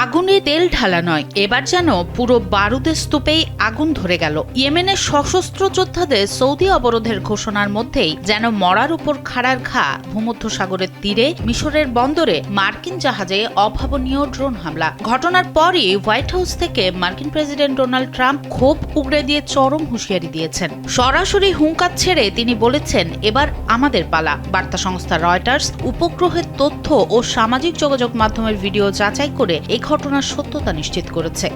আগুনে তেল ঢালা নয়, এবার যেন পুরো বারুদের স্তূপেই আগুন ধরে গেল। ইয়েমেনের সশস্ত্র যোদ্ধাদের সৌদি অবরোধের ঘোষণার মধ্যেই যেন মরার উপর খাড়ার ঘা ভূমধ্যসাগরের তীরে মিশরের বন্দরে মার্কিন জাহাজে অভাবনীয় ড্রোন হামলা। ঘটনার পরই হোয়াইট হাউস থেকে মার্কিন প্রেসিডেন্ট ডোনাল্ড ট্রাম্প ক্ষোভ উগড়ে দিয়ে চরম হুঁশিয়ারি দিয়েছেন। সরাসরি হুঙ্কার ছেড়ে তিনি বলেছেন, এবার আমাদের পালা। বার্তা সংস্থা রয়টার্স উপগ্রহের তথ্য ও সামাজিক যোগাযোগ মাধ্যমের ভিডিও যাচাই করে এই ঘটনার সত্যতা নিশ্চিত করেছে।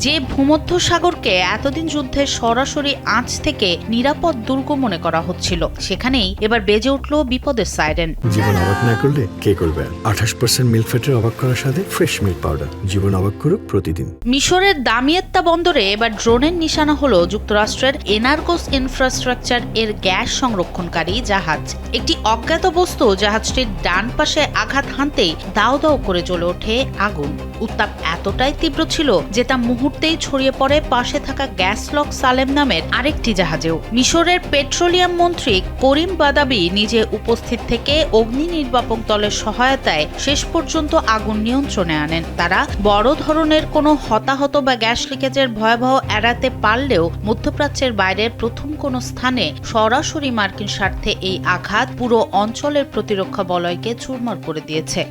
যে ভূমধ্যসাগরকে এতদিন যুদ্ধের সরাসরি আঁচ থেকে নিরাপদ দুর্গ মনে করা হচ্ছিল, সেখানেই এবার বেজে উঠল বিপদের সাইরেন। জীবন অবাক না করলে কে করবে? 28% মিল্ক ফ্যাটের অবাক করার সাথে ফ্রেশ মিল্ক পাউডার। জীবন অবাক করুক প্রতিদিন। মিশরের দামিয়েত্তা বন্দরে এবার ড্রোনের নিশানা হলো যুক্তরাষ্ট্রের এনার্গোস ইনফ্রাস্ট্রাকচার এর গ্যাস সংরক্ষণকারী জাহাজ। একটি অজ্ঞাত বস্তু জাহাজটির ডান পাশে আঘাত হানতেই দাও দাও করে জ্বলে ওঠে আগুন। উত্তাপ এতটাই তীব্র ছিল যে তা মুহূর্তেই ছড়িয়ে পড়ে পাশে থাকা গ্যাসলক সালেম নামের আরেকটি জাহাজেও। মিশরের পেট্রোলিয়াম মন্ত্রী করিম বাদাবি নিজে উপস্থিত থেকে অগ্নি নির্বাপক দলের সহায়তায় শেষ পর্যন্ত আগুন নিয়ন্ত্রণে আনেন। তারা বড় ধরনের কোনো হতাহত বা গ্যাস লিকেজের ভয়াবহ এড়াতে পারলেও মধ্যপ্রাচ্যের বাইরের প্রথম কোনো স্থানে সরাসরি মার্কিন স্বার্থে এই আঘাত পুরো অঞ্চলের প্রতিরক্ষা বলয়কে চুরমার করে দিয়েছে।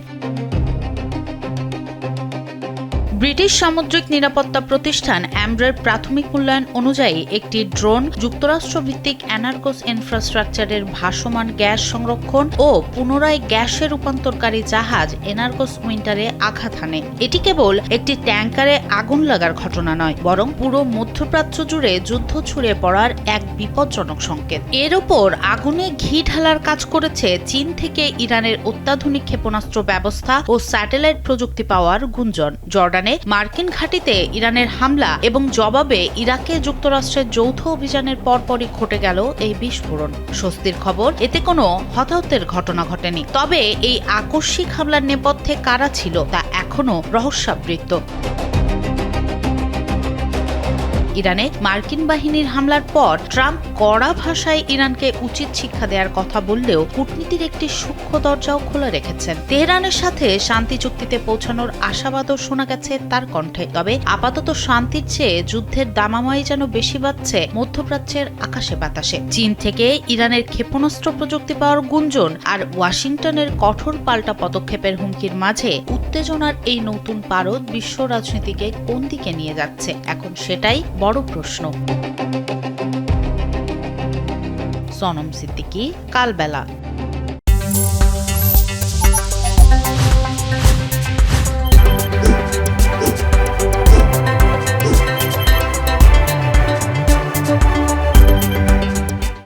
ব্রিটিশ সামুদ্রিক নিরাপত্তা প্রতিষ্ঠান অ্যামব্রের প্রাথমিক মূল্যায়ন অনুযায়ী একটি ড্রোন যুক্তরাষ্ট্রভিত্তিক এনার্গোস ইনফ্রাস্ট্রাকচারের ভাসমান গ্যাস সংরক্ষণ ও পুনরায় গ্যাসে রূপান্তরকারী জাহাজ এনার্গোস উইন্টারে আঘাত হানে। এটি কেবল একটি ট্যাঙ্কারে আগুন লাগার ঘটনা নয়, বরং পুরো মধ্যপ্রাচ্য জুড়ে যুদ্ধ ছড়িয়ে পড়ার এক বিপজ্জনক সংকেত। এর ওপর আগুনে ঘি ঢালার কাজ করেছে চীন থেকে ইরানের অত্যাধুনিক ক্ষেপণাস্ত্র ব্যবস্থা ও স্যাটেলাইট প্রযুক্তি পাওয়ার গুঞ্জন। জর্ডান মার্কিন ঘাঁটিতে ইরানের হামলা এবং জবাবে ইরাকে যুক্তরাষ্ট্রের যৌথ অভিযানের পরপরই ঘটে গেল এই বিস্ফোরণ। স্বস্তির খবর, এতে কোনো হতাহতের ঘটনা ঘটেনি। তবে এই আকস্মিক হামলার নেপথ্যে কারা ছিল তা এখনও রহস্যাবৃত। ইরানে মার্কিন বাহিনীর হামলার পর ট্রাম্প কড়া ভাষায় ইরানকে উচিত শিক্ষা দেওয়ার কথা বললেও কূটনীতির একটি সূক্ষ্ম দরজাও খোলা রেখেছেন। তেহরানের সাথে শান্তি চুক্তিতে পৌঁছানোর আশাবাদও শোনা গেছে তার কণ্ঠে। তবে আপাতত শান্তির চেয়ে যুদ্ধের দামামাই যেন বেশি বাড়ছে মধ্যপ্রাচ্যের আকাশে বাতাসে। চীন থেকে ইরানের ক্ষেপণাস্ত্র প্রযুক্তি পাওয়ার গুঞ্জন আর ওয়াশিংটনের কঠোর পাল্টা পদক্ষেপের হুমকির মাঝে উত্তেজনার এই নতুন পারদ বিশ্ব রাজনীতিকে কোন দিকে নিয়ে যাচ্ছে, এখন সেটাই বড় প্রশ্ন। সনম সিদ্দিকী, কালবেলা।